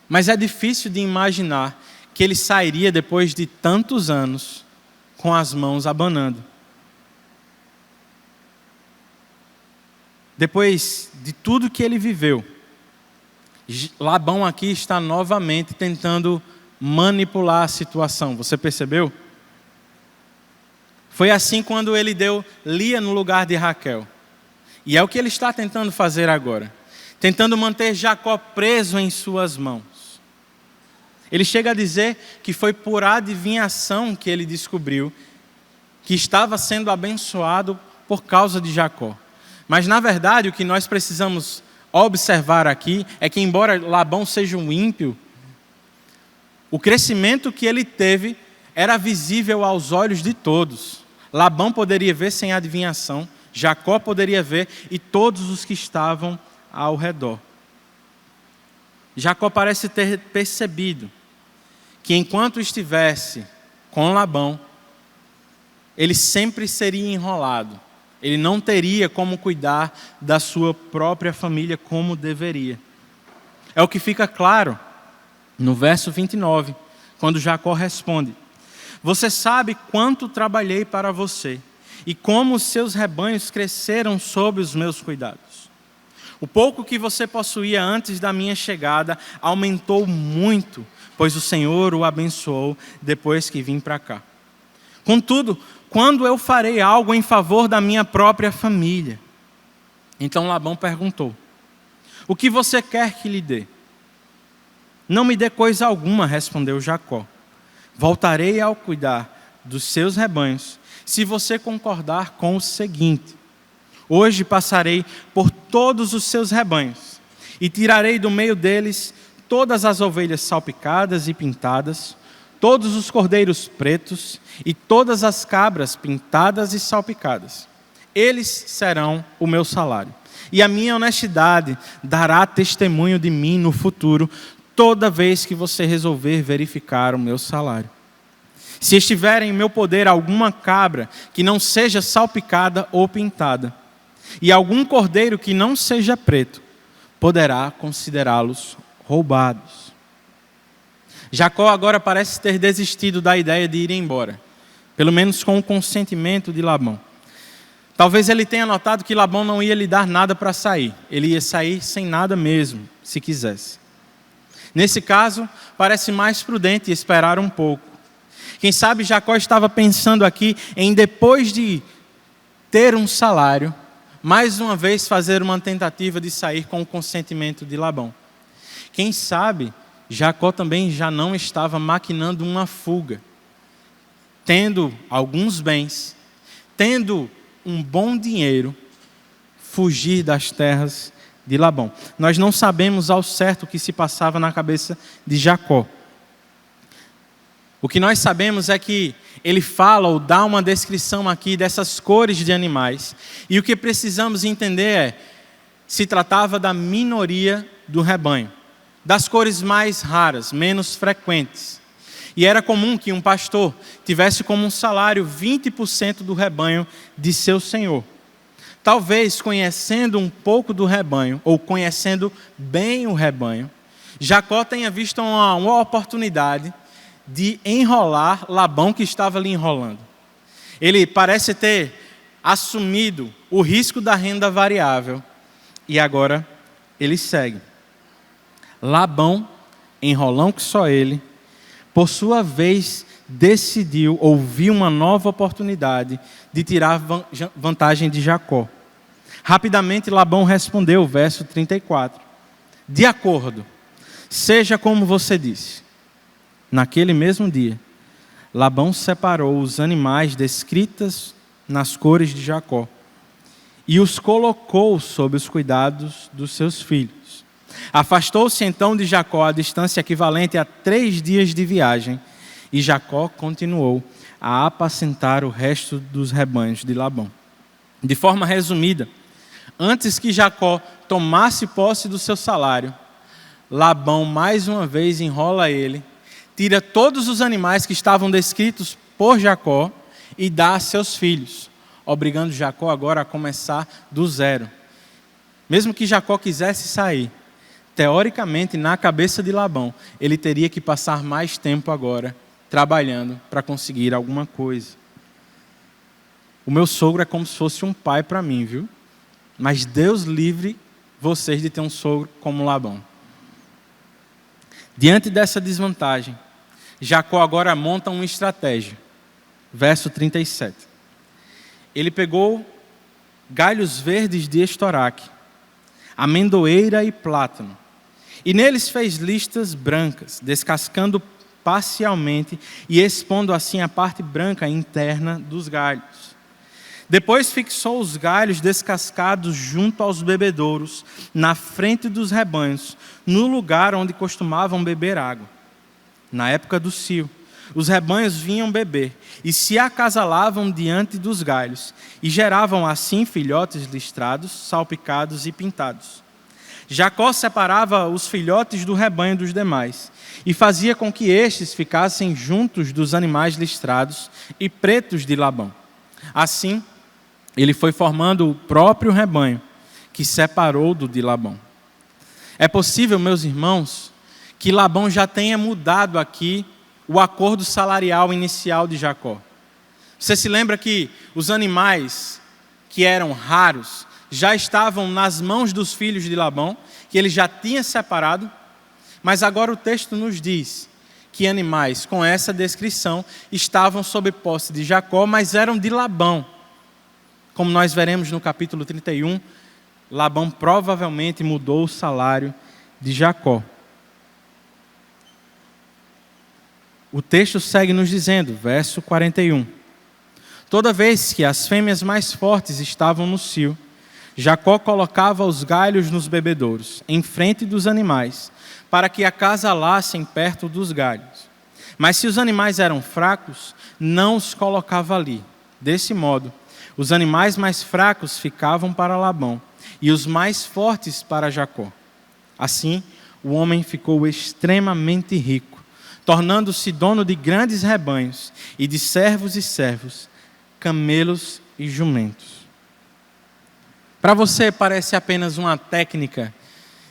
mas é difícil de imaginar que ele sairia depois de tantos anos com as mãos abanando. Depois de tudo que ele viveu, Labão aqui está novamente tentando manipular a situação. Você percebeu? Foi assim quando ele deu Lia no lugar de Raquel. E é o que ele está tentando fazer agora. Tentando manter Jacó preso em suas mãos. Ele chega a dizer que foi por adivinhação que ele descobriu que estava sendo abençoado por causa de Jacó. Mas na verdade o que nós precisamos observar aqui é que, embora Labão seja um ímpio, o crescimento que ele teve era visível aos olhos de todos. Labão poderia ver sem adivinhação, Jacó poderia ver, e todos os que estavam ao redor. Jacó parece ter percebido que enquanto estivesse com Labão, ele sempre seria enrolado. Ele não teria como cuidar da sua própria família como deveria. É o que fica claro no verso 29, quando Jacó responde: você sabe quanto trabalhei para você e como os seus rebanhos cresceram sob os meus cuidados. O pouco que você possuía antes da minha chegada aumentou muito, pois o Senhor o abençoou depois que vim para cá. Contudo, quando eu farei algo em favor da minha própria família? Então Labão perguntou: o que você quer que lhe dê? Não me dê coisa alguma, respondeu Jacó. Voltarei ao cuidar dos seus rebanhos, se você concordar com o seguinte: hoje passarei por todos os seus rebanhos, e tirarei do meio deles todas as ovelhas salpicadas e pintadas, todos os cordeiros pretos e todas as cabras pintadas e salpicadas. Eles serão o meu salário. E a minha honestidade dará testemunho de mim no futuro, toda vez que você resolver verificar o meu salário. Se estiver em meu poder alguma cabra que não seja salpicada ou pintada, e algum cordeiro que não seja preto, poderá considerá-los roubados. Jacó agora parece ter desistido da ideia de ir embora, pelo menos com o consentimento de Labão. Talvez ele tenha notado que Labão não ia lhe dar nada para sair. Ele ia sair sem nada mesmo, se quisesse. Nesse caso, parece mais prudente esperar um pouco. Quem sabe Jacó estava pensando aqui em, depois de ter um salário, mais uma vez fazer uma tentativa de sair com o consentimento de Labão. Quem sabe Jacó também já não estava maquinando uma fuga, tendo alguns bens, tendo um bom dinheiro, fugir das terras de Labão. Nós não sabemos ao certo o que se passava na cabeça de Jacó. O que nós sabemos é que ele fala ou dá uma descrição aqui dessas cores de animais. E o que precisamos entender é, se tratava da minoria do rebanho, das cores mais raras, menos frequentes. E era comum que um pastor tivesse como um salário 20% do rebanho de seu senhor. Talvez conhecendo um pouco do rebanho, ou conhecendo bem o rebanho, Jacó tenha visto uma oportunidade de enrolar Labão, que estava ali enrolando. Ele parece ter assumido o risco da renda variável e agora ele segue. Labão, enrolão que só ele, por sua vez decidiu ou viu uma nova oportunidade de tirar vantagem de Jacó. Rapidamente Labão respondeu, verso 34. De acordo, seja como você disse. Naquele mesmo dia, Labão separou os animais descritos nas cores de Jacó e os colocou sob os cuidados dos seus filhos. Afastou-se então de Jacó a distância equivalente a 3 dias de viagem, e Jacó continuou a apacentar o resto dos rebanhos de Labão. De forma resumida, antes que Jacó tomasse posse do seu salário, Labão mais uma vez enrola ele, tira todos os animais que estavam descritos por Jacó e dá a seus filhos, obrigando Jacó agora a começar do zero. Mesmo que Jacó quisesse sair, teoricamente, na cabeça de Labão, ele teria que passar mais tempo agora trabalhando para conseguir alguma coisa. O meu sogro é como se fosse um pai para mim, viu? Mas Deus livre vocês de ter um sogro como Labão. Diante dessa desvantagem, Jacó agora monta uma estratégia. Verso 37. Ele pegou galhos verdes de estoraque, amendoeira e plátano, e neles fez listas brancas, descascando parcialmente e expondo assim a parte branca interna dos galhos. Depois fixou os galhos descascados junto aos bebedouros, na frente dos rebanhos, no lugar onde costumavam beber água. Na época do cio, os rebanhos vinham beber e se acasalavam diante dos galhos, e geravam assim filhotes listrados, salpicados e pintados. Jacó separava os filhotes do rebanho dos demais, e fazia com que estes ficassem juntos dos animais listrados e pretos de Labão. Assim, ele foi formando o próprio rebanho, que separou do de Labão. É possível, meus irmãos, que Labão já tenha mudado aqui o acordo salarial inicial de Jacó. Você se lembra que os animais que eram raros já estavam nas mãos dos filhos de Labão, que ele já tinha separado, mas agora o texto nos diz que animais com essa descrição estavam sob posse de Jacó, mas eram de Labão. Como nós veremos no capítulo 31, Labão provavelmente mudou o salário de Jacó. O texto segue nos dizendo, verso 41. Toda vez que as fêmeas mais fortes estavam no cio, Jacó colocava os galhos nos bebedouros, em frente dos animais, para que acasalassem perto dos galhos. Mas se os animais eram fracos, não os colocava ali. Desse modo, os animais mais fracos ficavam para Labão, e os mais fortes para Jacó. Assim, o homem ficou extremamente rico, tornando-se dono de grandes rebanhos, e de servos e servos, camelos e jumentos. Para você parece apenas uma técnica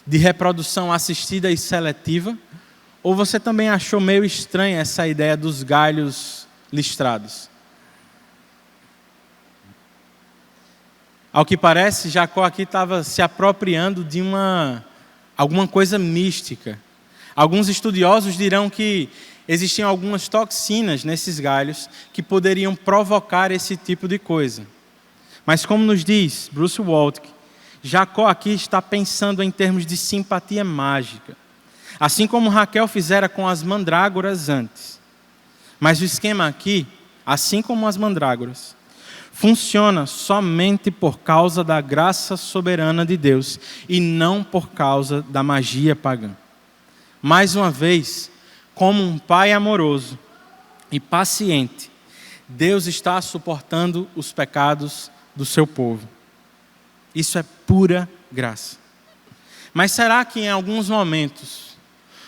de reprodução assistida e seletiva? Ou você também achou meio estranha essa ideia dos galhos listrados? Ao que parece, Jacó aqui estava se apropriando de alguma coisa mística. Alguns estudiosos dirão que existiam algumas toxinas nesses galhos que poderiam provocar esse tipo de coisa. Mas como nos diz Bruce Waltke, Jacó aqui está pensando em termos de simpatia mágica, assim como Raquel fizera com as mandrágoras antes. Mas o esquema aqui, assim como as mandrágoras, funciona somente por causa da graça soberana de Deus e não por causa da magia pagã. Mais uma vez, como um pai amoroso e paciente, Deus está suportando os pecados do seu povo. Isso é pura graça. Mas será que em alguns momentos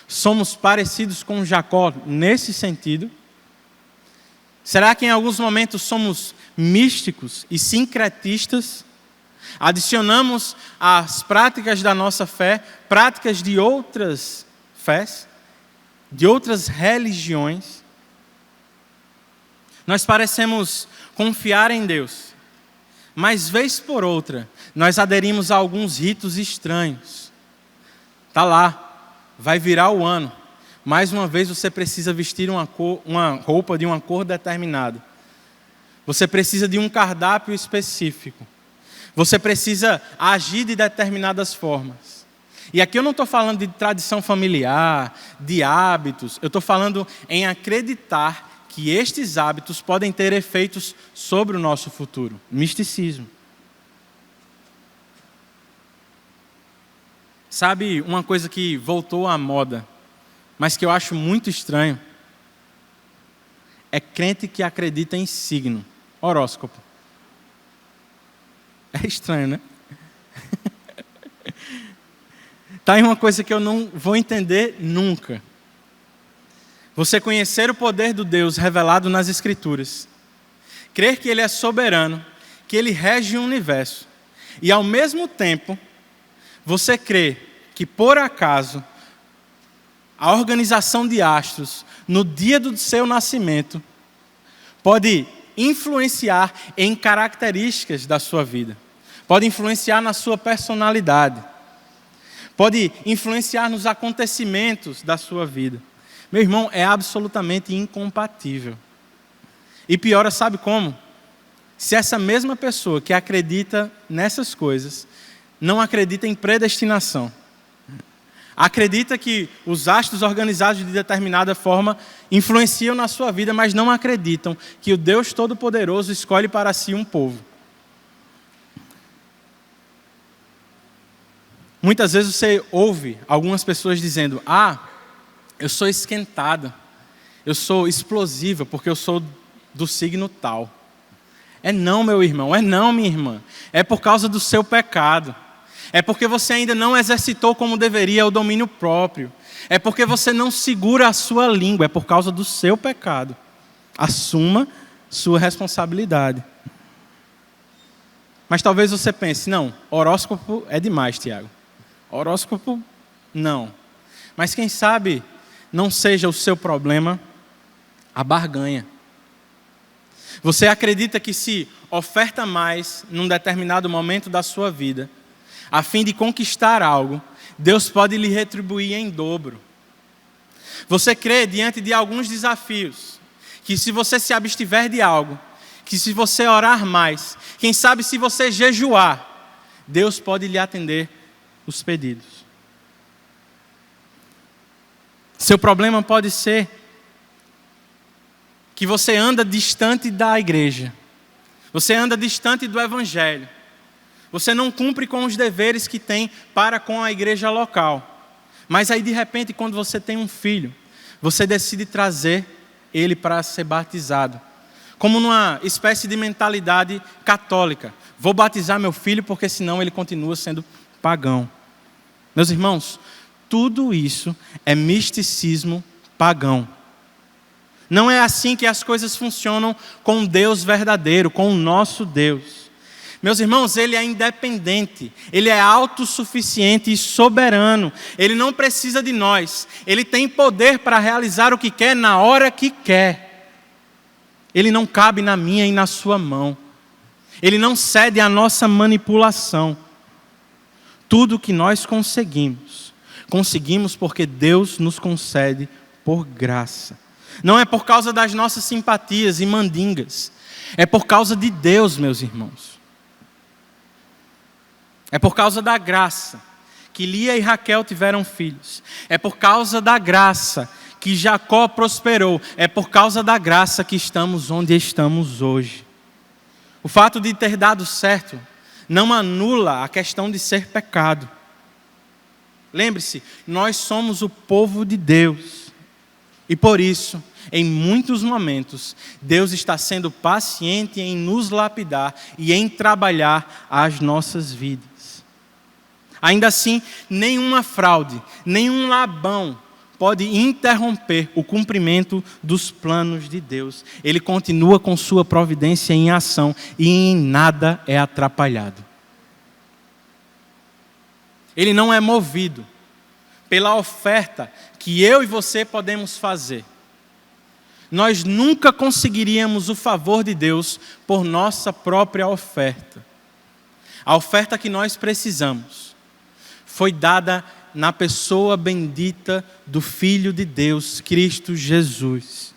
somos parecidos com Jacó nesse sentido? Será que em alguns momentos somos místicos e sincretistas? Adicionamos às práticas da nossa fé práticas de outras fés, de outras religiões? Nós parecemos confiar em Deus, mas vez por outra, nós aderimos a alguns ritos estranhos. Está lá, vai virar o ano. Mais uma vez você precisa vestir uma roupa de uma cor determinada. Você precisa de um cardápio específico. Você precisa agir de determinadas formas. E aqui eu não estou falando de tradição familiar, de hábitos. Eu estou falando em acreditar que estes hábitos podem ter efeitos sobre o nosso futuro. Misticismo. Sabe uma coisa que voltou à moda, mas que eu acho muito estranho? É crente que acredita em signo, horóscopo. É estranho, né? Tá aí uma coisa que eu não vou entender nunca. Você conhecer o poder do Deus revelado nas Escrituras, crer que Ele é soberano, que Ele rege o universo, e ao mesmo tempo, você crê que por acaso, a organização de astros, no dia do seu nascimento, pode influenciar em características da sua vida, pode influenciar na sua personalidade, pode influenciar nos acontecimentos da sua vida. Meu irmão, é absolutamente incompatível. E pior, sabe como? Se essa mesma pessoa que acredita nessas coisas, não acredita em predestinação, acredita que os astros organizados de determinada forma influenciam na sua vida, mas não acreditam que o Deus Todo-Poderoso escolhe para si um povo. Muitas vezes você ouve algumas pessoas dizendo: eu sou esquentada, eu sou explosiva porque eu sou do signo tal. É não, meu irmão, é não, minha irmã. É por causa do seu pecado. É porque você ainda não exercitou como deveria o domínio próprio. É porque você não segura a sua língua. É por causa do seu pecado. Assuma sua responsabilidade. Mas talvez você pense: não, horóscopo é demais, Tiago. Horóscopo, não. Mas quem sabe não seja o seu problema a barganha. Você acredita que se oferta mais num determinado momento da sua vida, a fim de conquistar algo, Deus pode lhe retribuir em dobro. Você crê diante de alguns desafios, que se você se abstiver de algo, que se você orar mais, quem sabe se você jejuar, Deus pode lhe atender os pedidos. Seu problema pode ser que você anda distante da igreja, você anda distante do evangelho, você não cumpre com os deveres que tem para com a igreja local, mas aí de repente quando você tem um filho, você decide trazer ele para ser batizado, como numa espécie de mentalidade católica: vou batizar meu filho porque senão ele continua sendo pagão. Meus irmãos, tudo isso é misticismo pagão. Não é assim que as coisas funcionam com o Deus verdadeiro, com o nosso Deus. Meus irmãos, Ele é independente, Ele é autossuficiente e soberano. Ele não precisa de nós. Ele tem poder para realizar o que quer na hora que quer. Ele não cabe na minha e na sua mão. Ele não cede à nossa manipulação. Tudo que nós conseguimos porque Deus nos concede por graça. Não é por causa das nossas simpatias e mandingas. É por causa de Deus, meus irmãos. É por causa da graça que Lia e Raquel tiveram filhos. É por causa da graça que Jacó prosperou. É por causa da graça que estamos onde estamos hoje. O fato de ter dado certo não anula a questão de ser pecado. Lembre-se, nós somos o povo de Deus. E por isso, em muitos momentos, Deus está sendo paciente em nos lapidar e em trabalhar as nossas vidas. Ainda assim, nenhuma fraude, nenhum Labão pode interromper o cumprimento dos planos de Deus. Ele continua com sua providência em ação e em nada é atrapalhado. Ele não é movido pela oferta que eu e você podemos fazer. Nós nunca conseguiríamos o favor de Deus por nossa própria oferta. A oferta que nós precisamos foi dada na pessoa bendita do Filho de Deus, Cristo Jesus.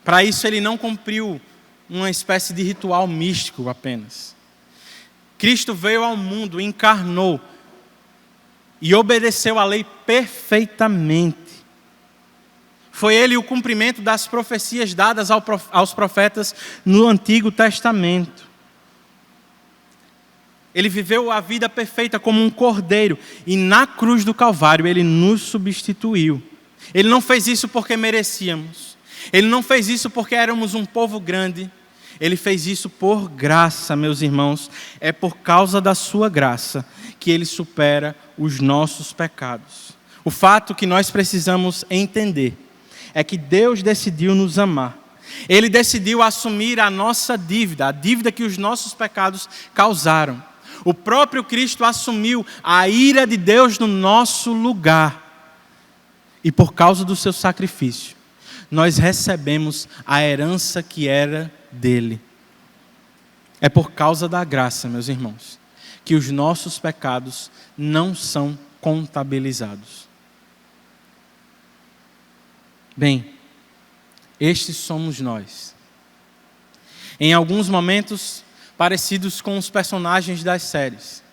Para isso ele não cumpriu uma espécie de ritual místico apenas. Cristo veio ao mundo, encarnou e obedeceu a lei perfeitamente. Foi ele o cumprimento das profecias dadas aos profetas no Antigo Testamento. Ele viveu a vida perfeita como um cordeiro e na cruz do Calvário ele nos substituiu. Ele não fez isso porque merecíamos. Ele não fez isso porque éramos um povo grande. Ele fez isso por graça, meus irmãos. É por causa da sua graça que ele supera os nossos pecados. O fato que nós precisamos entender é que Deus decidiu nos amar. Ele decidiu assumir a nossa dívida, a dívida que os nossos pecados causaram. O próprio Cristo assumiu a ira de Deus no nosso lugar. E por causa do seu sacrifício, nós recebemos a herança que era dele. É por causa da graça, meus irmãos, que os nossos pecados não são contabilizados. Bem, estes somos nós. Em alguns momentos, parecidos com os personagens das séries.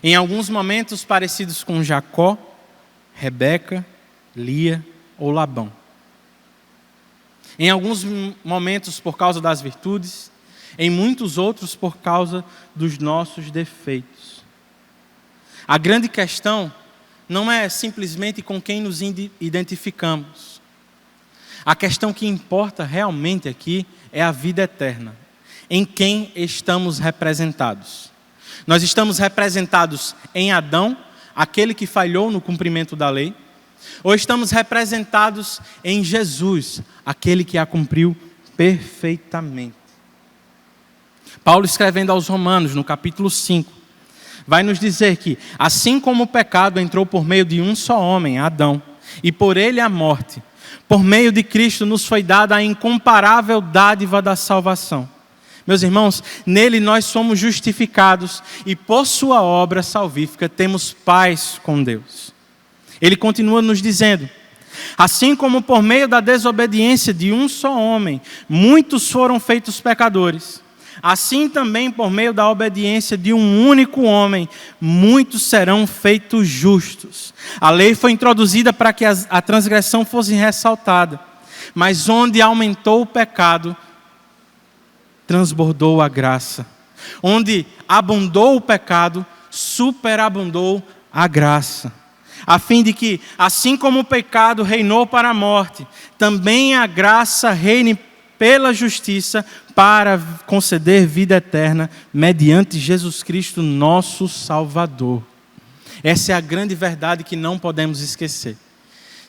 Em alguns momentos, parecidos com Jacó, Rebeca, Lia ou Labão. Em alguns momentos, por causa das virtudes. Em muitos outros, por causa dos nossos defeitos. A grande questão não é simplesmente com quem nos identificamos. A questão que importa realmente aqui é a vida eterna. Em quem estamos representados. Nós estamos representados em Adão, aquele que falhou no cumprimento da lei, ou estamos representados em Jesus, aquele que a cumpriu perfeitamente. Paulo, escrevendo aos Romanos, no capítulo 5, vai nos dizer que, assim como o pecado entrou por meio de um só homem, Adão, e por ele a morte, por meio de Cristo nos foi dada a incomparável dádiva da salvação. Meus irmãos, nele nós somos justificados e por sua obra salvífica temos paz com Deus. Ele continua nos dizendo, assim como por meio da desobediência de um só homem, muitos foram feitos pecadores, assim também por meio da obediência de um único homem, muitos serão feitos justos. A lei foi introduzida para que a transgressão fosse ressaltada, mas onde aumentou o pecado, transbordou a graça. Onde abundou o pecado, superabundou a graça. A fim de que, assim como o pecado reinou para a morte, também a graça reine pela justiça para conceder vida eterna mediante Jesus Cristo, nosso Salvador. Essa é a grande verdade que não podemos esquecer.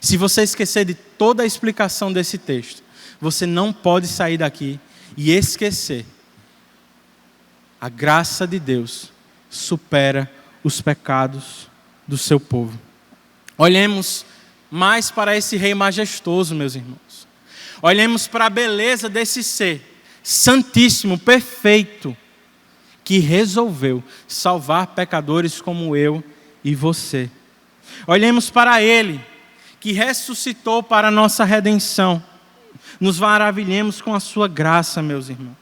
Se você esquecer de toda a explicação desse texto, você não pode sair daqui e esquecer. A graça de Deus supera os pecados do seu povo. Olhemos mais para esse rei majestoso, meus irmãos. Olhemos para a beleza desse ser, santíssimo, perfeito, que resolveu salvar pecadores como eu e você. Olhemos para Ele, que ressuscitou para a nossa redenção. Nos maravilhemos com a sua graça, meus irmãos.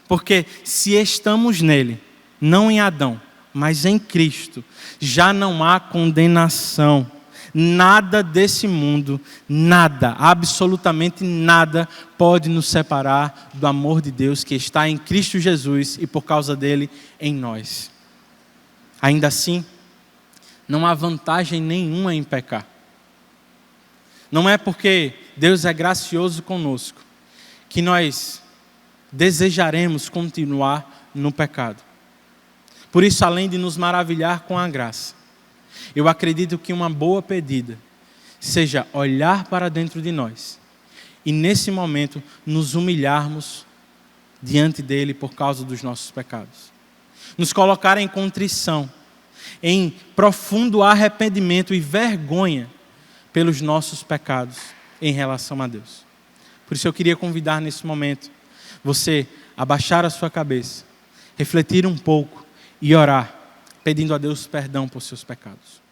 Porque se estamos nele, não em Adão, mas em Cristo, já não há condenação. Nada desse mundo, nada, absolutamente nada, pode nos separar do amor de Deus que está em Cristo Jesus e por causa dele em nós. Ainda assim, não há vantagem nenhuma em pecar. Não é porque Deus é gracioso conosco que nós desejaremos continuar no pecado. Por isso, além de nos maravilhar com a graça, eu acredito que uma boa pedida seja olhar para dentro de nós e nesse momento nos humilharmos diante dele por causa dos nossos pecados. Nos colocar em contrição, em profundo arrependimento e vergonha pelos nossos pecados em relação a Deus. Por isso eu queria convidar nesse momento você a baixar a sua cabeça, refletir um pouco e orar, pedindo a Deus perdão por seus pecados.